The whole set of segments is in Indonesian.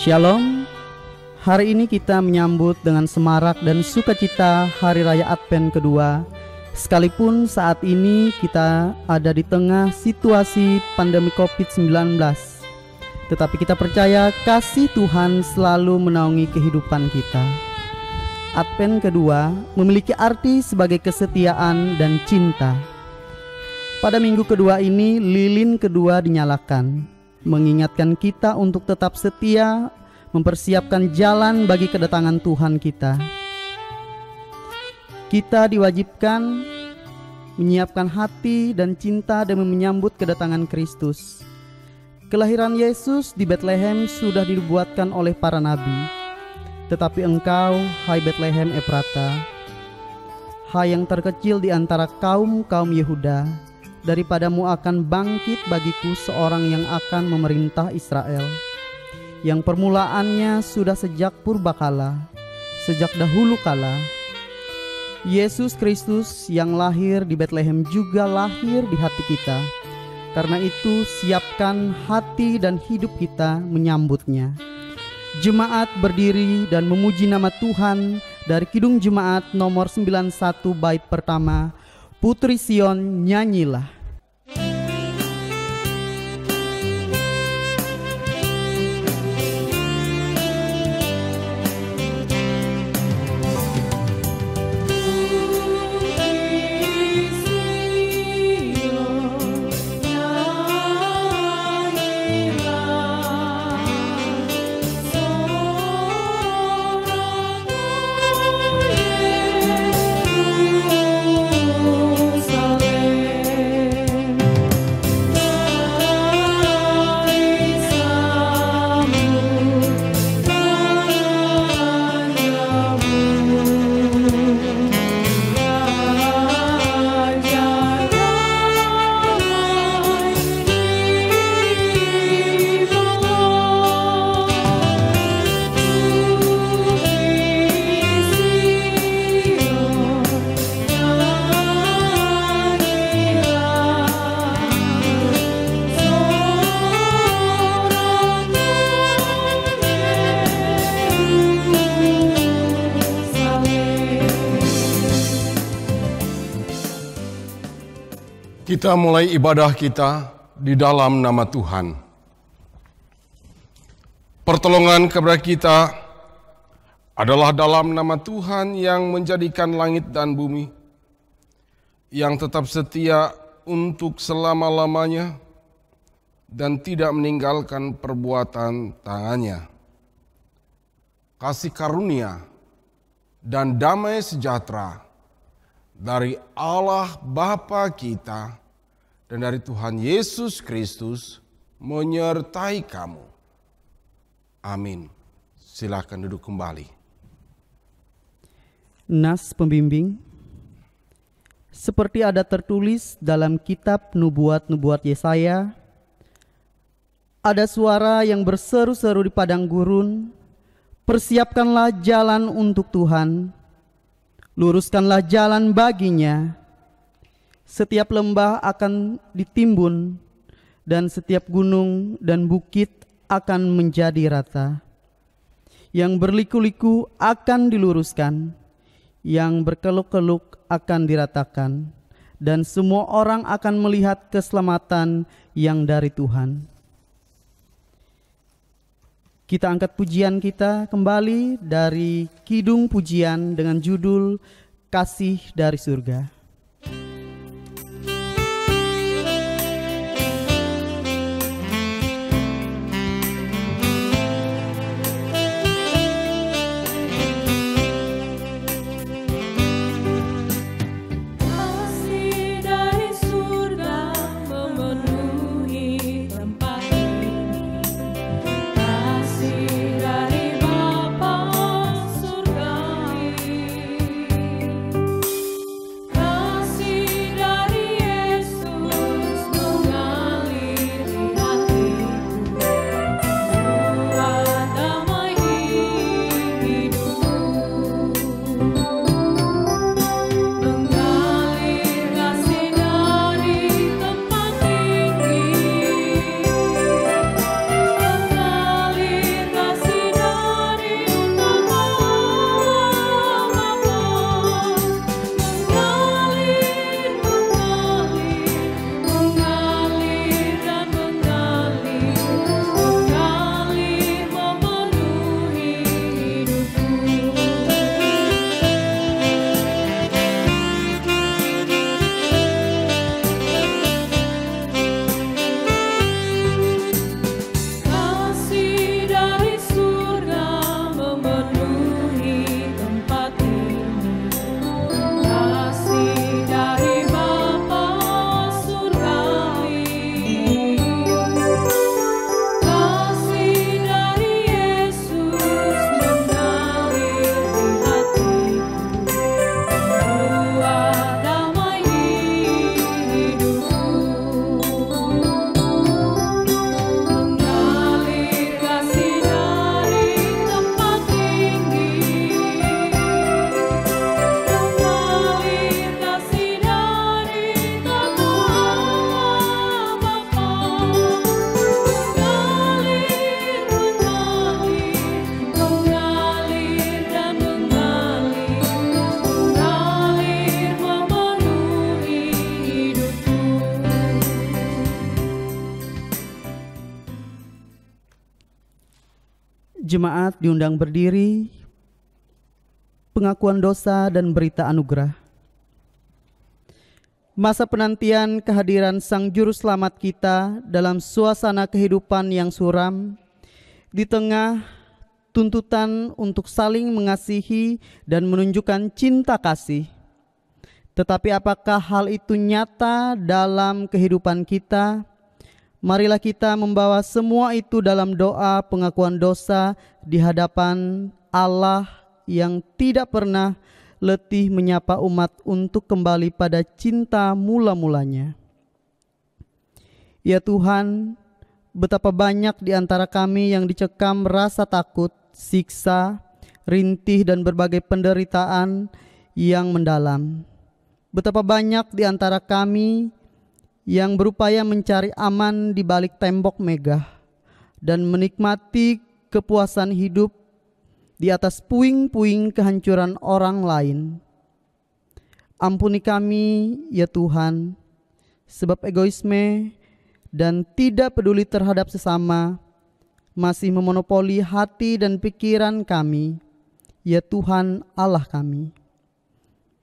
Shalom. Hari ini kita menyambut dengan semarak dan sukacita Hari Raya Advent kedua. Sekalipun saat ini kita ada di tengah situasi pandemi COVID-19, tetapi kita percaya kasih Tuhan selalu menaungi kehidupan kita. Advent kedua memiliki arti sebagai kesetiaan dan cinta. Pada minggu kedua ini, lilin kedua dinyalakan, mengingatkan kita untuk tetap setia, mempersiapkan jalan bagi kedatangan Tuhan kita. Kita diwajibkan menyiapkan hati dan cinta demi menyambut kedatangan Kristus. Kelahiran Yesus di Betlehem sudah dibuatkan oleh para nabi. Tetapi engkau, hai Betlehem Efrata, hai yang terkecil di antara kaum-kaum Yehuda, daripadamu akan bangkit bagiku seorang yang akan memerintah Israel, yang permulaannya sudah sejak purbakala, sejak dahulu kala. Yesus Kristus yang lahir di Betlehem juga lahir di hati kita. Karena itu siapkan hati dan hidup kita menyambutnya. Jemaat berdiri dan memuji nama Tuhan dari Kidung Jemaat nomor 91 bait pertama, Putri Sion nyanyilah. Kita mulai ibadah kita di dalam nama Tuhan. Pertolongan kepada kita adalah dalam nama Tuhan yang menjadikan langit dan bumi, yang tetap setia untuk selama-lamanya dan tidak meninggalkan perbuatan tangannya. Kasih karunia dan damai sejahtera dari Allah Bapa kita dan dari Tuhan Yesus Kristus menyertai kamu. Amin. Silakan duduk kembali. Nas pembimbing. Seperti ada tertulis dalam kitab nubuat-nubuat Yesaya, ada suara yang berseru-seru di padang gurun, persiapkanlah jalan untuk Tuhan, luruskanlah jalan baginya. Setiap lembah akan ditimbun, dan setiap gunung dan bukit akan menjadi rata. Yang berliku-liku akan diluruskan, yang berkeluk-keluk akan diratakan, dan semua orang akan melihat keselamatan yang dari Tuhan. Kita angkat pujian kita kembali dari Kidung Pujian dengan judul Kasih dari Surga. Kasih Jemaat diundang berdiri, pengakuan dosa dan berita anugerah. Masa penantian kehadiran Sang Juru Selamat kita dalam suasana kehidupan yang suram, di tengah tuntutan untuk saling mengasihi dan menunjukkan cinta kasih. Tetapi apakah hal itu nyata dalam kehidupan kita? Marilah kita membawa semua itu dalam doa pengakuan dosa di hadapan Allah yang tidak pernah letih menyapa umat untuk kembali pada cinta mula-mulanya. Ya Tuhan, betapa banyak di antara kami yang dicekam rasa takut, siksa, rintih dan berbagai penderitaan yang mendalam. Betapa banyak di antara kami yang berupaya mencari aman di balik tembok megah dan menikmati kepuasan hidup di atas puing-puing kehancuran orang lain. Ampuni kami, ya Tuhan, sebab egoisme dan tidak peduli terhadap sesama masih memonopoli hati dan pikiran kami, ya Tuhan Allah kami.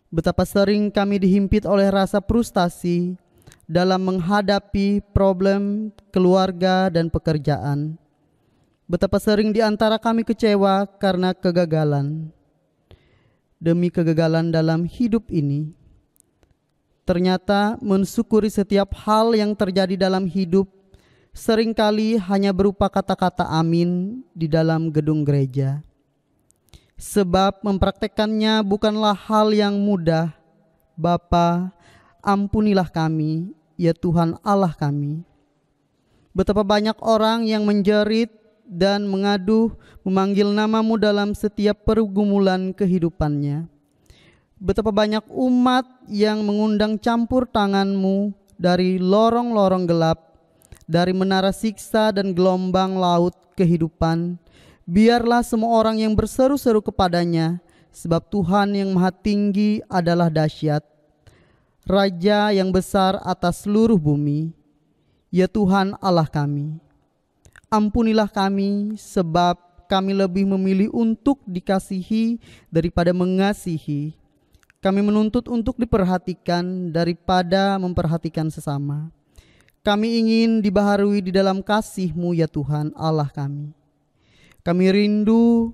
Betapa sering kami dihimpit oleh rasa frustasi dalam menghadapi problem keluarga dan pekerjaan. Betapa sering di antara kami kecewa karena kegagalan. Demi kegagalan dalam hidup ini, ternyata mensyukuri setiap hal yang terjadi dalam hidup seringkali hanya berupa kata-kata amin di dalam gedung gereja. Sebab mempraktekannya bukanlah hal yang mudah. Bapa, ampunilah kami, ya Tuhan Allah kami. Betapa banyak orang yang menjerit dan mengaduh memanggil nama-Mu dalam setiap pergumulan kehidupannya. Betapa banyak umat yang mengundang campur tangan-Mu dari lorong-lorong gelap, dari menara siksa dan gelombang laut kehidupan. Biarlah semua orang yang berseru-seru kepadanya, sebab Tuhan yang Maha Tinggi adalah dahsyat, Raja yang besar atas seluruh bumi. Ya Tuhan Allah kami, ampunilah kami sebab kami lebih memilih untuk dikasihi daripada mengasihi. Kami menuntut untuk diperhatikan daripada memperhatikan sesama. Kami ingin dibaharui di dalam kasih-Mu, ya Tuhan Allah kami. Kami rindu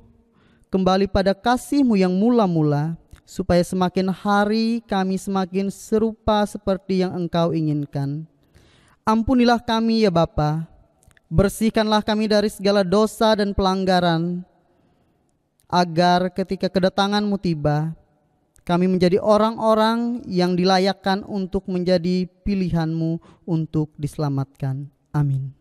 kembali pada kasih-Mu yang mula-mula, supaya semakin hari kami semakin serupa seperti yang Engkau inginkan. Ampunilah kami, ya Bapa, bersihkanlah kami dari segala dosa dan pelanggaran, agar ketika kedatangan-Mu tiba, kami menjadi orang-orang yang dilayakkan untuk menjadi pilihan-Mu untuk diselamatkan. Amin.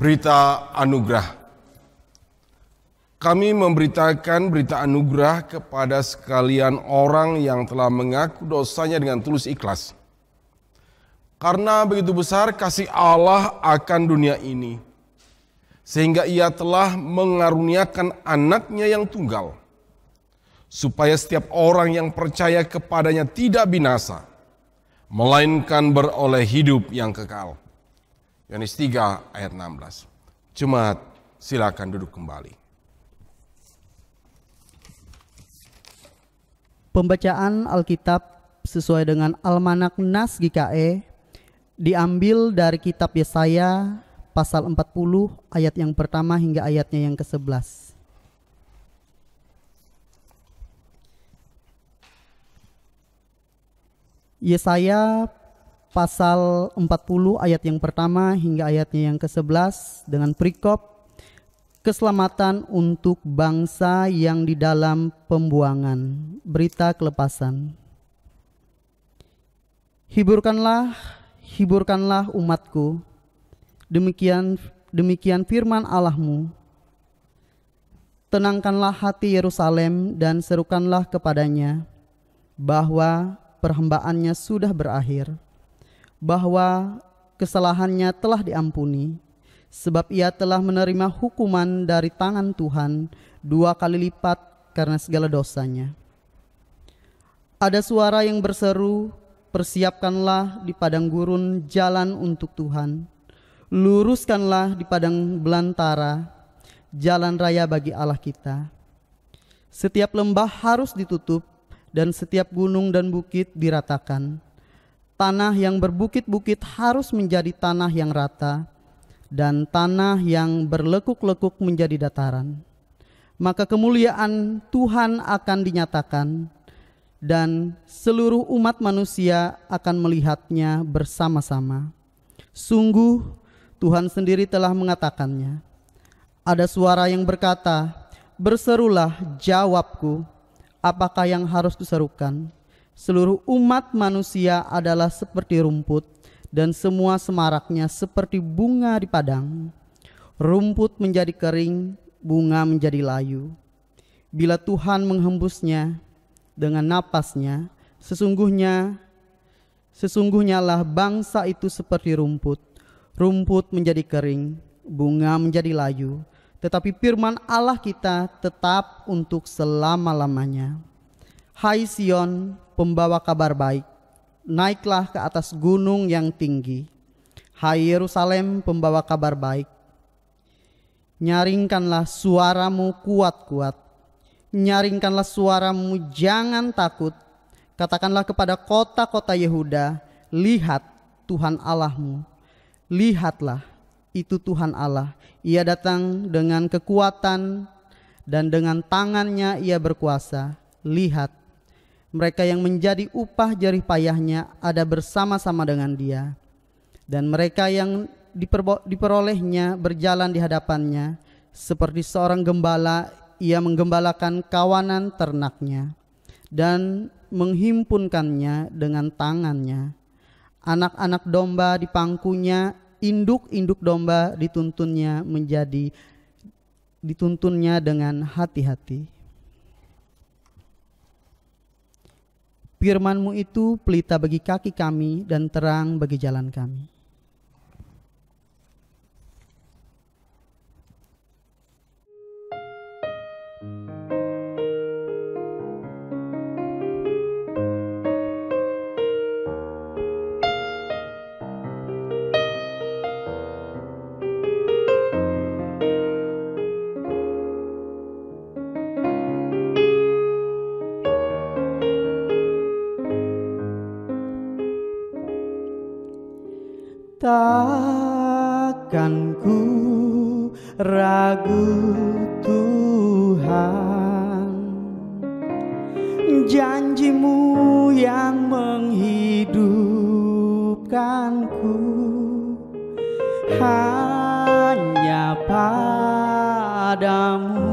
Berita anugerah. Kami memberitakan berita anugerah kepada sekalian orang yang telah mengaku dosanya dengan tulus ikhlas. Karena begitu besar kasih Allah akan dunia ini, sehingga Ia telah mengaruniakan anaknya yang tunggal, supaya setiap orang yang percaya kepadanya tidak binasa, melainkan beroleh hidup yang kekal. Yohanes 3 ayat 16. Jemaat, silakan duduk kembali. Pembacaan Alkitab sesuai dengan Almanak Nas GKE diambil dari kitab Yesaya pasal 40 ayat yang pertama hingga ayatnya yang ke-11. Yesaya pasal 40 ayat yang pertama hingga ayatnya yang ke-11 dengan perikop keselamatan untuk bangsa yang di dalam pembuangan, berita kelepasan. Hiburkanlah umatku, demikian firman Allahmu. Tenangkanlah hati Yerusalem dan serukanlah kepadanya bahwa perhambaannya sudah berakhir, bahwa kesalahannya telah diampuni, sebab ia telah menerima hukuman dari tangan Tuhan 2 kali lipat karena segala dosanya. Ada suara yang berseru, persiapkanlah di padang gurun jalan untuk Tuhan, luruskanlah di padang belantara jalan raya bagi Allah kita. Setiap lembah harus ditutup dan setiap gunung dan bukit diratakan. Tanah yang berbukit-bukit harus menjadi tanah yang rata, dan tanah yang berlekuk-lekuk menjadi dataran. Maka kemuliaan Tuhan akan dinyatakan, dan seluruh umat manusia akan melihatnya bersama-sama. Sungguh Tuhan sendiri telah mengatakannya. Ada suara yang berkata, berserulah, jawabku, apakah yang harus diserukan? Seluruh umat manusia adalah seperti rumput, dan semua semaraknya seperti bunga di padang. Rumput menjadi kering, bunga menjadi layu. Bila Tuhan menghembusnya dengan napasnya, sesungguhnya lah bangsa itu seperti rumput. Rumput menjadi kering, bunga menjadi layu. Tetapi firman Allah kita tetap untuk selama-lamanya. Hai Sion, pembawa kabar baik, naiklah ke atas gunung yang tinggi. Hai Yerusalem, pembawa kabar baik, nyaringkanlah suaramu kuat-kuat. Nyaringkanlah suaramu, jangan takut. Katakanlah kepada kota-kota Yehuda, lihat Tuhan Allahmu. Lihatlah, itu Tuhan Allah. Ia datang dengan kekuatan dan dengan tangannya ia berkuasa. Lihat, mereka yang menjadi upah jerih payahnya ada bersama-sama dengan dia. Dan mereka yang diperolehnya berjalan di hadapannya. Seperti seorang gembala, ia menggembalakan kawanan ternaknya dan menghimpunkannya dengan tangannya. Anak-anak domba dipangkunya, induk-induk domba dituntunnya dengan hati-hati. Firman-Mu itu pelita bagi kaki kami dan terang bagi jalan kami. Takkan ku ragu Tuhan, janji-Mu yang menghidupkanku. Hanya padamu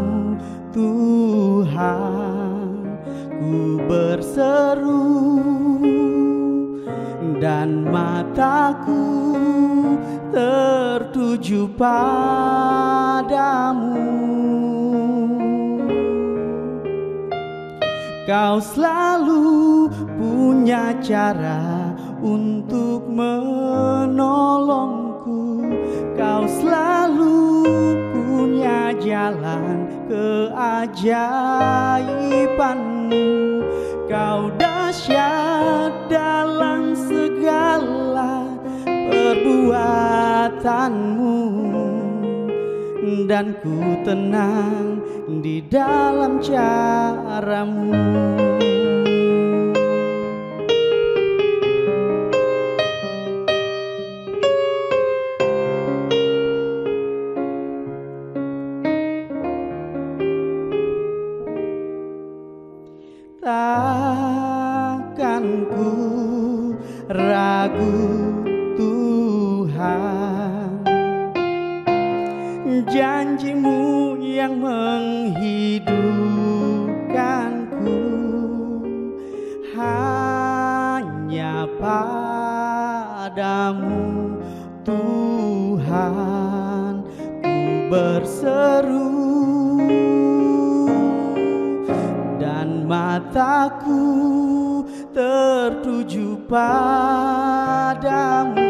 Tuhan ku berseru, dan mataku tertuju padamu. Kau selalu punya cara untuk menolongku. Kau selalu punya jalan keajaiban-Mu. Kau dahsyat dalam segala perbuatan-Mu, dan ku tenang di dalam cara-Mu. Takkan ku ragu Tuhan. Janji-Mu yang menghidupkanku, hanya Padamu Tuhan ku berseru, dan mataku tertuju Padamu.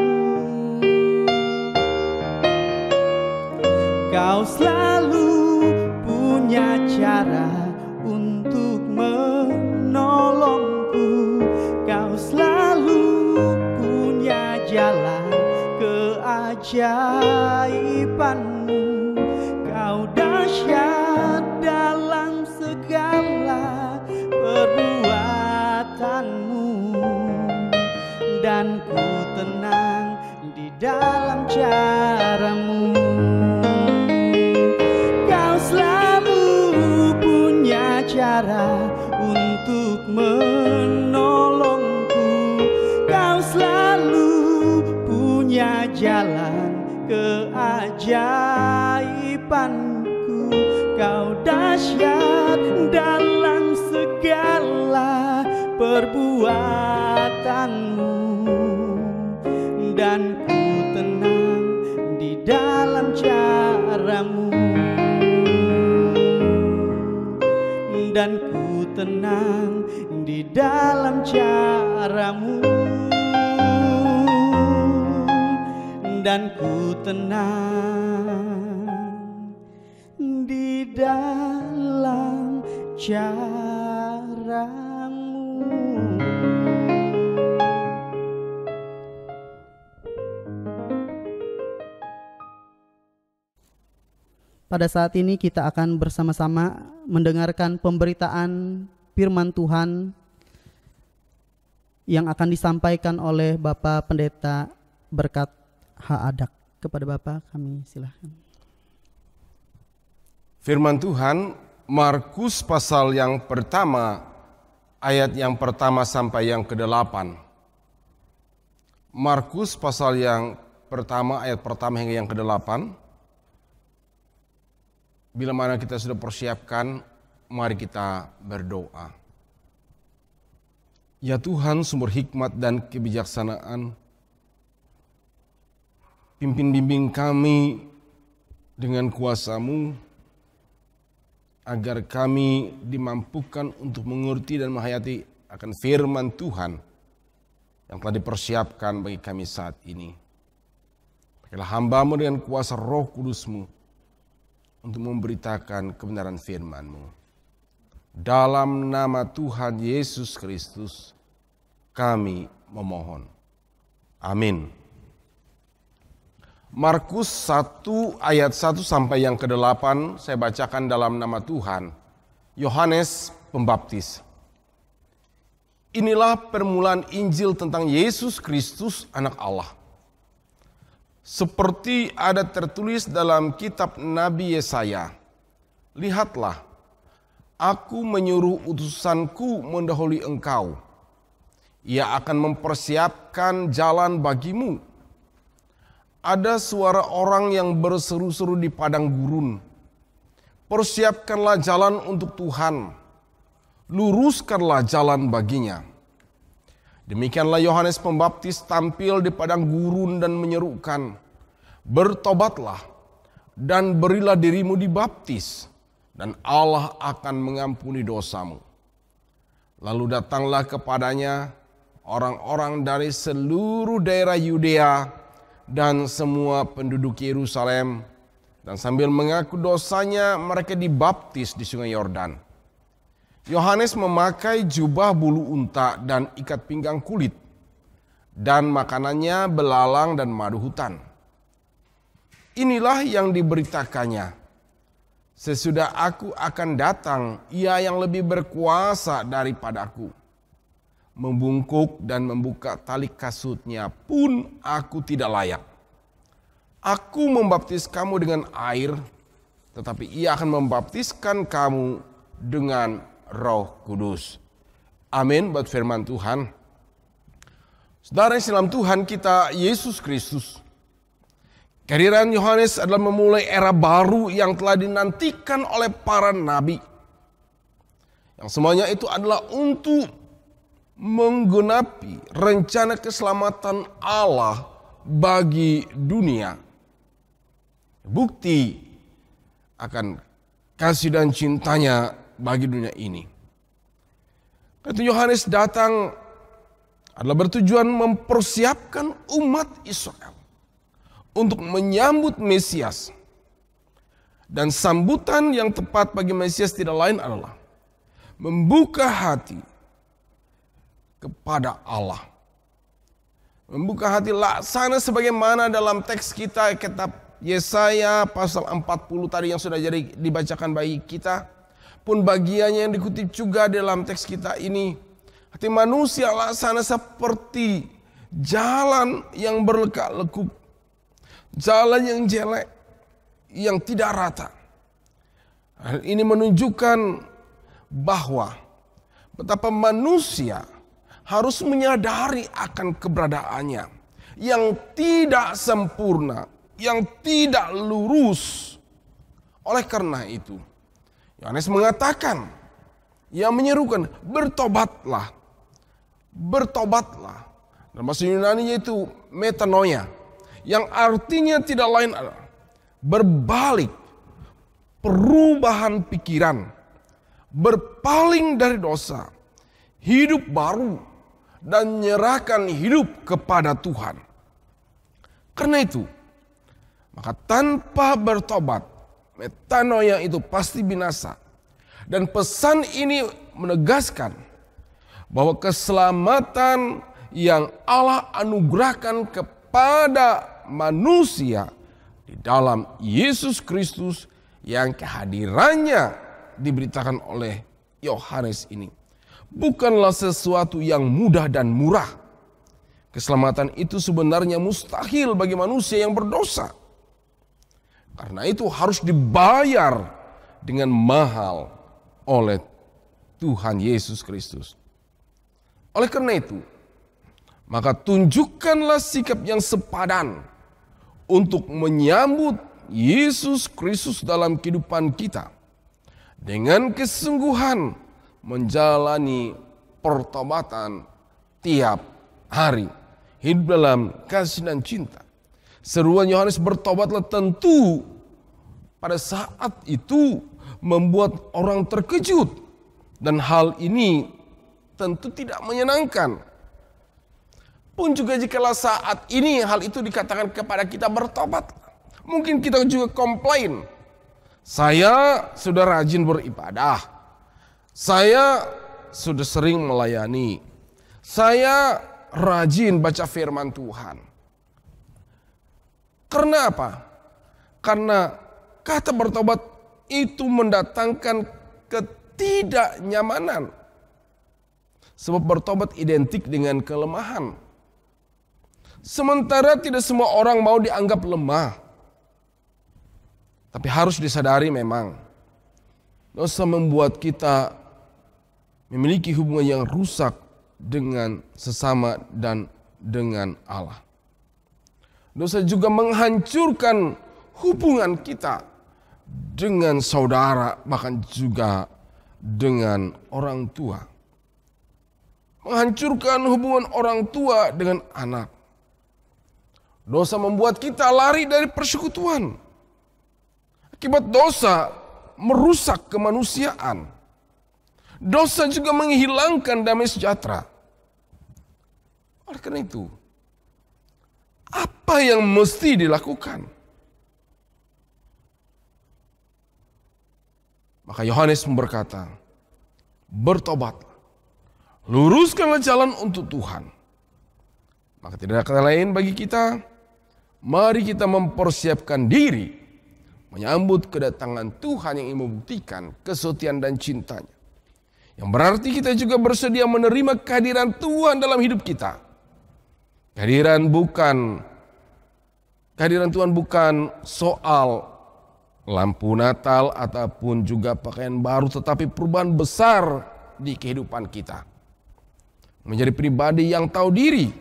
Kau selalu punya cara untuk menolongku, Kau selalu punya jalan keajaiban-Mu. Kau dahsyat dalam segala perbuatan-Mu, dan ku tenang di dalam cara-Mu. Kau selalu punya cara untuk menolongku, Kau selalu punya jalan keajaiban-Ku. Kau dahsyat dalam segala perbuatan-Mu, dan ku tenang di dalam cara-Mu, dan ku tenang di dalam cara-Mu, dan ku tenang di dalam cara-Mu. Pada saat ini kita akan bersama-sama mendengarkan pemberitaan firman Tuhan yang akan disampaikan oleh Bapak Pendeta Berkat Haadak. Kepada Bapak kami silakan. Firman Tuhan Markus pasal yang pertama, ayat yang pertama sampai yang ke-8. Markus pasal yang pertama, ayat pertama hingga yang ke-8. Bila mana kita sudah persiapkan, mari kita berdoa. Ya Tuhan, sumber hikmat dan kebijaksanaan, pimpin bimbing kami dengan kuasa-Mu, agar kami dimampukan untuk mengerti dan menghayati akan firman Tuhan yang telah dipersiapkan bagi kami saat ini. Pakailah hamba-Mu dengan kuasa Roh Kudus-Mu untuk memberitakan kebenaran firman-Mu. Dalam nama Tuhan Yesus Kristus kami memohon. Amin. Markus 1 ayat 1 sampai yang ke-8 saya bacakan dalam nama Tuhan. Yohanes Pembaptis. Inilah permulaan Injil tentang Yesus Kristus anak Allah. Seperti ada tertulis dalam kitab Nabi Yesaya, lihatlah, aku menyuruh utusanku mendahului engkau. Ia akan mempersiapkan jalan bagimu. Ada suara orang yang berseru-seru di padang gurun. Persiapkanlah jalan untuk Tuhan, luruskanlah jalan baginya. Demikianlah Yohanes Pembaptis tampil di padang gurun dan menyerukan, bertobatlah dan berilah dirimu dibaptis, dan Allah akan mengampuni dosamu. Lalu datanglah kepadanya orang-orang dari seluruh daerah Yudea dan semua penduduk Yerusalem, dan sambil mengaku dosanya mereka dibaptis di sungai Yordan. Yohanes memakai jubah bulu unta dan ikat pinggang kulit, dan makanannya belalang dan madu hutan. Inilah yang diberitakannya, sesudah aku akan datang, ia yang lebih berkuasa daripadaku. Membungkuk dan membuka tali kasutnya pun aku tidak layak. Aku membaptis kamu dengan air, tetapi ia akan membaptiskan kamu dengan Roh Kudus. Amin buat firman Tuhan. Saudara dalam Tuhan kita Yesus Kristus, kehadiran Yohanes adalah memulai era baru yang telah dinantikan oleh para nabi. Yang semuanya itu adalah untuk menggenapi rencana keselamatan Allah bagi dunia. Bukti akan kasih dan cintanya bagi dunia ini. Karena Yohanes datang adalah bertujuan mempersiapkan umat Israel untuk menyambut Mesias. Dan sambutan yang tepat bagi Mesias tidak lain adalah membuka hati kepada Allah. Membuka hati laksana sebagaimana dalam teks kita, kitab Yesaya pasal 40 tadi yang sudah jadi dibacakan bagi kita. Pun bagiannya yang dikutip juga dalam teks kita ini. Hati manusia laksana seperti jalan yang berlekak-lekuk. Jalan yang jelek, yang tidak rata. Hal ini menunjukkan bahwa betapa manusia harus menyadari akan keberadaannya yang tidak sempurna, yang tidak lurus. Oleh karena itu, Yohanes mengatakan, yang menyerukan, bertobatlah. Bertobatlah. Dalam bahasa Yunani yaitu metanoia, yang artinya tidak lain adalah berbalik, perubahan pikiran, berpaling dari dosa, hidup baru, dan menyerahkan hidup kepada Tuhan. Karena itu, maka tanpa bertobat, metanoia itu pasti binasa. Dan pesan ini menegaskan bahwa keselamatan yang Allah anugerahkan kepada manusia di dalam Yesus Kristus yang kehadirannya diberitakan oleh Yohanes ini bukanlah sesuatu yang mudah dan murah. Keselamatan itu sebenarnya mustahil bagi manusia yang berdosa. Karena itu harus dibayar dengan mahal oleh Tuhan Yesus Kristus. Oleh karena itu, maka tunjukkanlah sikap yang sepadan untuk menyambut Yesus Kristus dalam kehidupan kita. Dengan kesungguhan menjalani pertobatan tiap hari. Hidup dalam kasih dan cinta. Seruan Yohanes bertobatlah tentu pada saat itu membuat orang terkejut. Dan hal ini tentu tidak menyenangkan. Pun juga jikalau saat ini hal itu dikatakan kepada kita bertobat, mungkin kita juga komplain. Saya sudah rajin beribadah. Saya sudah sering melayani. Saya rajin baca firman Tuhan. Karena apa? Karena kata bertobat itu mendatangkan ketidaknyamanan. Sebab bertobat identik dengan kelemahan. Sementara tidak semua orang mau dianggap lemah. Tapi harus disadari memang dosa membuat kita memiliki hubungan yang rusak dengan sesama dan dengan Allah. Dosa juga menghancurkan hubungan kita dengan saudara, bahkan juga dengan orang tua. Menghancurkan hubungan orang tua dengan anak. Dosa membuat kita lari dari persekutuan. Akibat dosa merusak kemanusiaan. Dosa juga menghilangkan damai sejahtera. Oleh karena itu, apa yang mesti dilakukan? Maka Yohanes berkata, bertobatlah. Luruskanlah jalan untuk Tuhan. Maka tidak ada kata lain bagi kita. Mari kita mempersiapkan diri menyambut kedatangan Tuhan yang ingin membuktikan kesetiaan dan cintanya. Yang berarti kita juga bersedia menerima kehadiran Tuhan dalam hidup kita. Kehadiran Tuhan bukan soal lampu Natal ataupun juga pakaian baru, tetapi perubahan besar di kehidupan kita. Menjadi pribadi yang tahu diri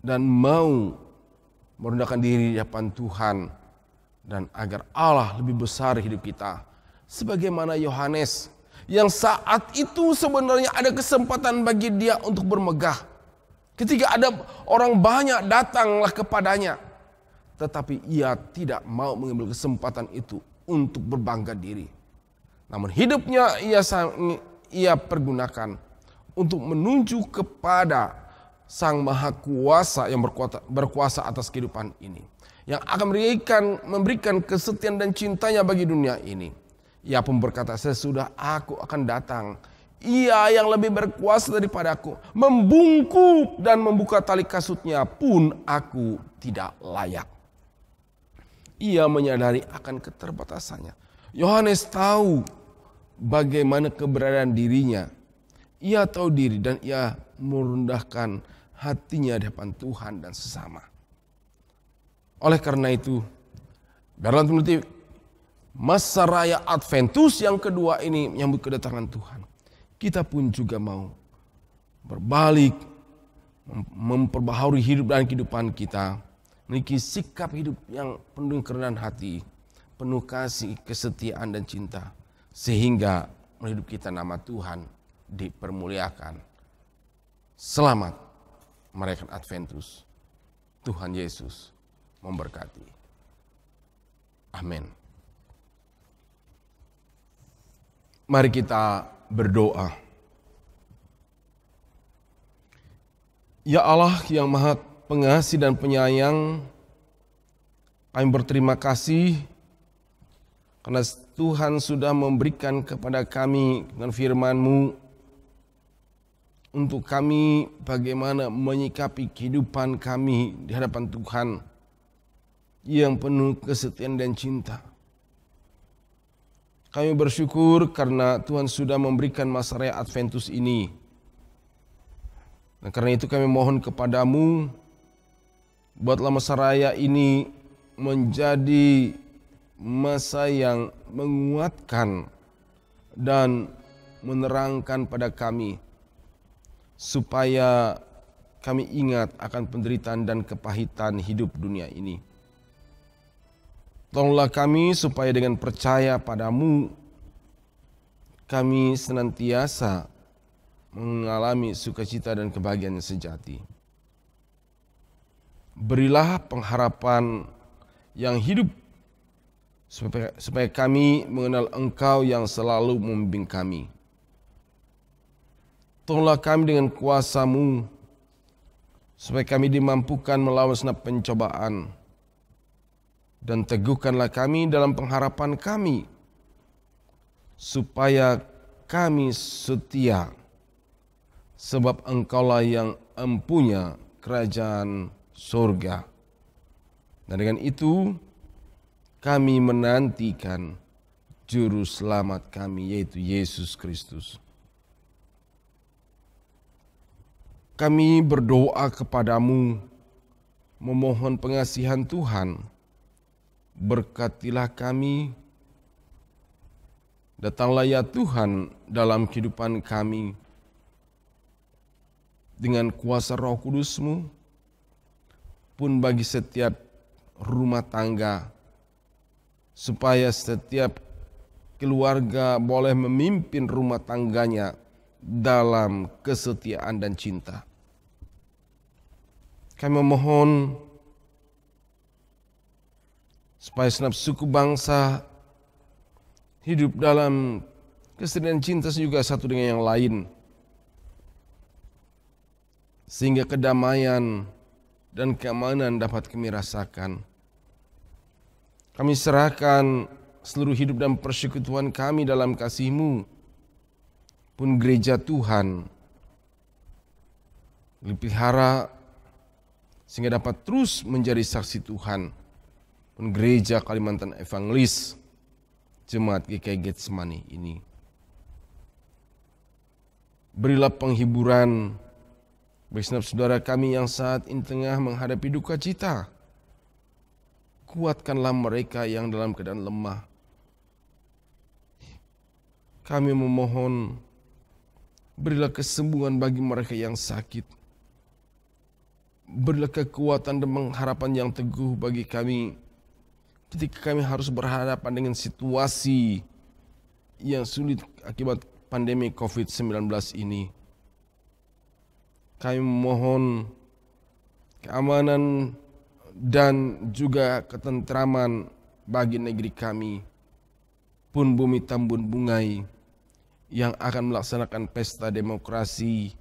dan mau merendahkan diri di hadapan Tuhan, dan agar Allah lebih besar hidup kita. Sebagaimana Yohanes yang saat itu sebenarnya ada kesempatan bagi dia untuk bermegah. Ketika ada orang banyak datanglah kepadanya, tetapi ia tidak mau mengambil kesempatan itu untuk berbangga diri. Namun hidupnya ia pergunakan untuk menunjuk kepada Sang Maha Kuasa yang berkuasa atas kehidupan ini, yang akan memberikan kesetiaan dan cintanya bagi dunia ini. Ia pun berkata, sesudah aku akan datang, ia yang lebih berkuasa daripadaku, membungkuk dan membuka tali kasutnya pun aku tidak layak. Ia menyadari akan keterbatasannya. Yohanes tahu bagaimana keberadaan dirinya. Ia tahu diri dan ia merendahkan hatinya di hadapan Tuhan dan sesama. Oleh karena itu, dalam meniti masa raya Adventus yang kedua ini menyambut kedatangan Tuhan, kita pun juga mau berbalik, memperbaharui hidup dan kehidupan kita, memiliki sikap hidup yang penuh kerendahan hati, penuh kasih, kesetiaan dan cinta, sehingga hidup kita nama Tuhan dipermuliakan. Selamat merayakan Adventus. Tuhan Yesus memberkati. Amin. Mari kita berdoa. Ya Allah yang Maha Pengasih dan Penyayang, kami berterima kasih karena Tuhan sudah memberikan kepada kami dengan firman-Mu untuk kami bagaimana menyikapi kehidupan kami di hadapan Tuhan yang penuh kesetiaan dan cinta. Kami bersyukur karena Tuhan sudah memberikan masa raya Adventus ini. Dan karena itu kami mohon kepadamu, buatlah masa raya ini menjadi masa yang menguatkan dan menerangkan pada kami, supaya kami ingat akan penderitaan dan kepahitan hidup dunia ini. Tolonglah kami supaya dengan percaya padamu, kami senantiasa mengalami sukacita dan kebahagiaan sejati. Berilah pengharapan yang hidup, supaya kami mengenal Engkau yang selalu membimbing kami. Tolonglah kami dengan kuasa-Mu, supaya kami dimampukan melawan segenap pencobaan. Dan teguhkanlah kami dalam pengharapan kami, supaya kami setia, sebab Engkaulah yang empunya kerajaan surga. Dan dengan itu, kami menantikan Juru Selamat kami, yaitu Yesus Kristus. Kami berdoa kepadamu, memohon pengasihan Tuhan. Berkatilah kami. Datanglah ya Tuhan dalam kehidupan kami. Dengan kuasa Roh Kudus-Mu, pun bagi setiap rumah tangga, supaya setiap keluarga boleh memimpin rumah tangganya dalam kesetiaan dan cinta. Kami memohon supaya segenap suku bangsa hidup dalam kesetiaan cinta juga satu dengan yang lain, sehingga kedamaian dan keamanan dapat kami rasakan. Kami serahkan seluruh hidup dan persekutuan kami dalam kasih-Mu, pun gereja Tuhan dipelihara sehingga dapat terus menjadi saksi Tuhan, pun gereja Kalimantan Evangelis Jemaat GKI Getsemani ini. Berilah penghiburan bagi segenap saudara kami yang saat ini tengah menghadapi duka cita. Kuatkanlah mereka yang dalam keadaan lemah. Kami memohon, berilah kesembuhan bagi mereka yang sakit. Berilah kekuatan dan pengharapan yang teguh bagi kami ketika kami harus berhadapan dengan situasi yang sulit akibat pandemi COVID-19 ini. Kami mohon keamanan dan juga ketentraman bagi negeri kami. Pun bumi Tambun Bungai yang akan melaksanakan pesta demokrasi,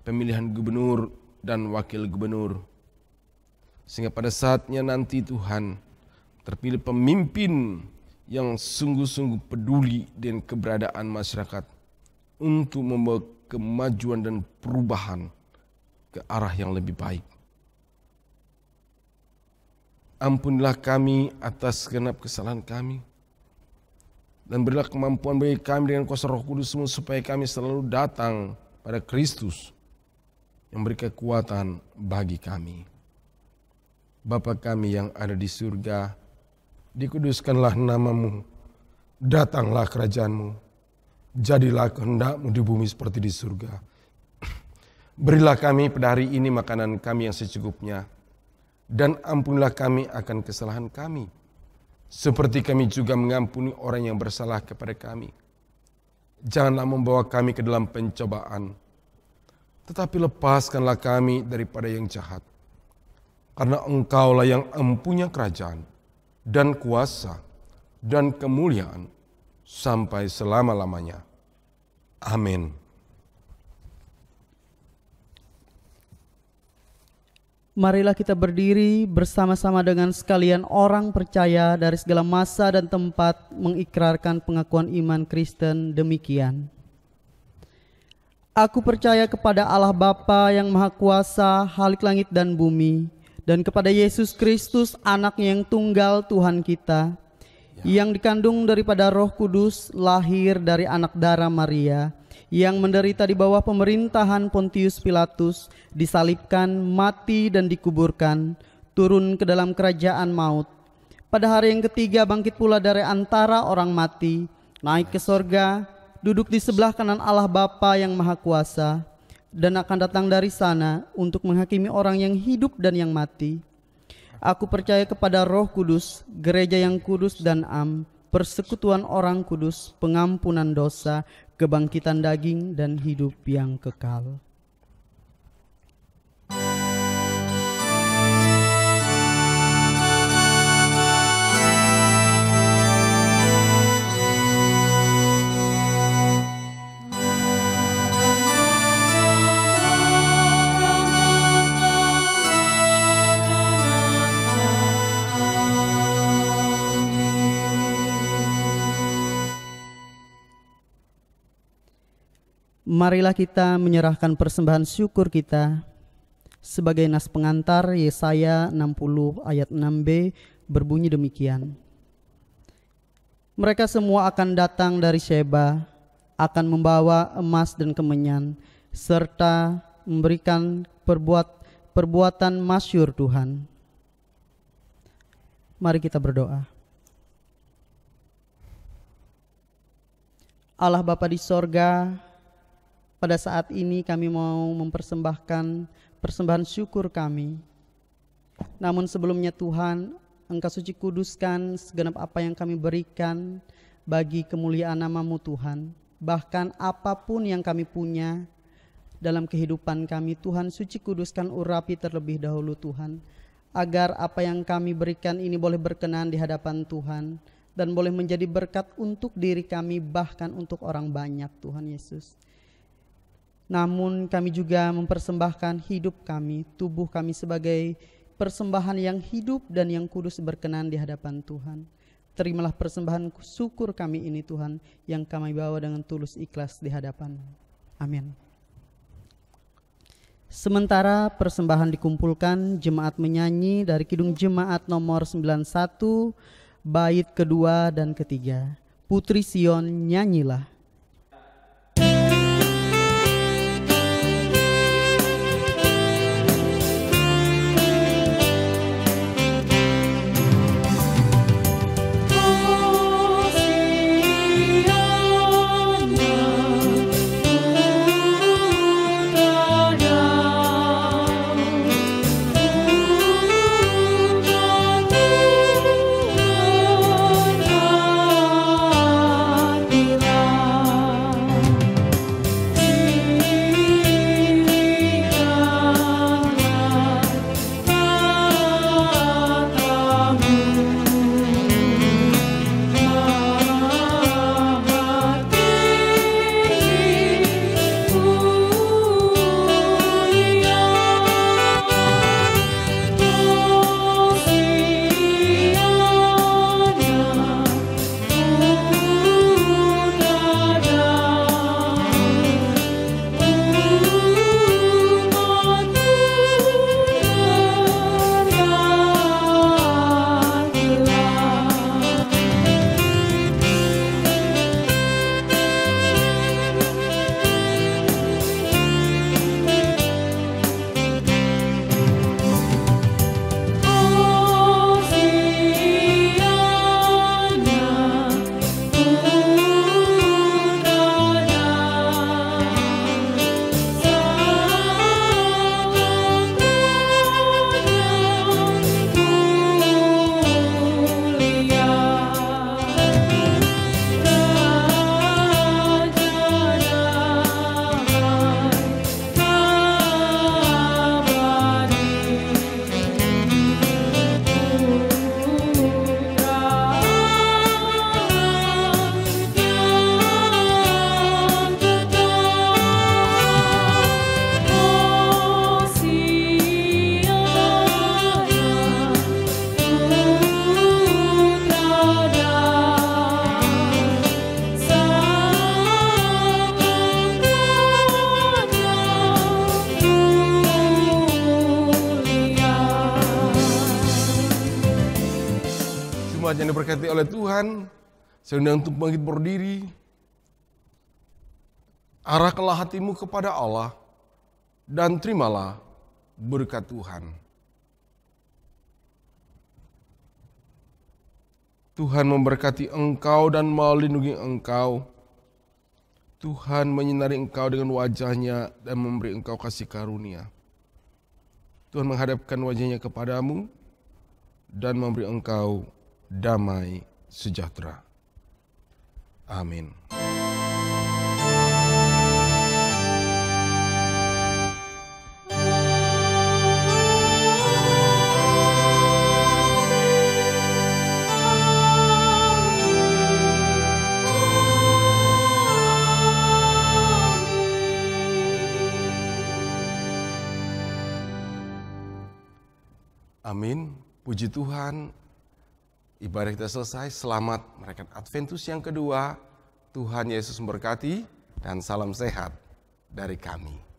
pemilihan gubernur dan wakil gubernur. Sehingga pada saatnya nanti Tuhan terpilih pemimpin yang sungguh-sungguh peduli dengan keberadaan masyarakat untuk membawa kemajuan dan perubahan ke arah yang lebih baik. Ampunilah kami atas segenap kesalahan kami, dan berilah kemampuan bagi kami dengan kuasa Roh Kudus-Mu supaya kami selalu datang pada Kristus yang beri kekuatan bagi kami. Bapa kami yang ada di surga, dikuduskanlah nama-Mu, datanglah kerajaan-Mu, jadilah kehendak-Mu di bumi seperti di surga. Berilah kami pada hari ini makanan kami yang secukupnya, dan ampunilah kami akan kesalahan kami, seperti kami juga mengampuni orang yang bersalah kepada kami. Janganlah membawa kami ke dalam pencobaan, tetapi lepaskanlah kami daripada yang jahat. Karena Engkaulah yang empunya kerajaan dan kuasa dan kemuliaan sampai selama-lamanya. Amin. Marilah kita berdiri bersama-sama dengan sekalian orang percaya dari segala masa dan tempat mengikrarkan pengakuan iman Kristen demikian. Aku percaya kepada Allah Bapa yang Maha Kuasa, Khalik langit dan bumi, dan kepada Yesus Kristus, Anaknya yang tunggal Tuhan kita, yang dikandung daripada Roh Kudus, lahir dari anak darah Maria, yang menderita di bawah pemerintahan Pontius Pilatus, disalibkan, mati dan dikuburkan, turun ke dalam kerajaan maut. Pada hari yang ketiga bangkit pula dari antara orang mati, naik ke sorga, duduk di sebelah kanan Allah Bapa yang Maha Kuasa, dan akan datang dari sana untuk menghakimi orang yang hidup dan yang mati. Aku percaya kepada Roh Kudus, gereja yang kudus dan am, persekutuan orang kudus, pengampunan dosa, kebangkitan daging dan hidup yang kekal. Marilah kita menyerahkan persembahan syukur kita sebagai nas pengantar. Yesaya 60 ayat 6b berbunyi demikian. Mereka semua akan datang dari Sheba, akan membawa emas dan kemenyan, serta memberikan perbuatan masyhur Tuhan. Mari kita berdoa. Allah Bapa di sorga, pada saat ini kami mau mempersembahkan persembahan syukur kami. Namun sebelumnya Tuhan, Engkau suci kuduskan segenap apa yang kami berikan bagi kemuliaan nama-Mu Tuhan. Bahkan apapun yang kami punya dalam kehidupan kami, Tuhan suci kuduskan urapi terlebih dahulu Tuhan. Agar apa yang kami berikan ini boleh berkenan di hadapan Tuhan. Dan boleh menjadi berkat untuk diri kami, bahkan untuk orang banyak Tuhan Yesus. Namun kami juga mempersembahkan hidup kami, tubuh kami sebagai persembahan yang hidup dan yang kudus berkenan di hadapan Tuhan. Terimalah persembahan syukur kami ini Tuhan, yang kami bawa dengan tulus ikhlas di hadapan. Amin. Sementara persembahan dikumpulkan, jemaat menyanyi dari Kidung Jemaat nomor 91, bait kedua dan ketiga. Putri Sion nyanyilah. jemaat yang diberkati oleh Tuhan, saya undang untuk bangkit berdiri. Arahkanlah hatimu kepada Allah dan terimalah berkat Tuhan. Tuhan memberkati engkau dan melindungi engkau. Tuhan menyinari engkau dengan wajah-Nya dan memberi engkau kasih karunia. Tuhan menghadapkan wajah-Nya kepadamu dan memberi engkau damai sejahtera. Amin. Amin. Puji Tuhan. Ibadah kita selesai. Selamat merayakan Adventus yang kedua. Tuhan Yesus memberkati dan salam sehat dari kami.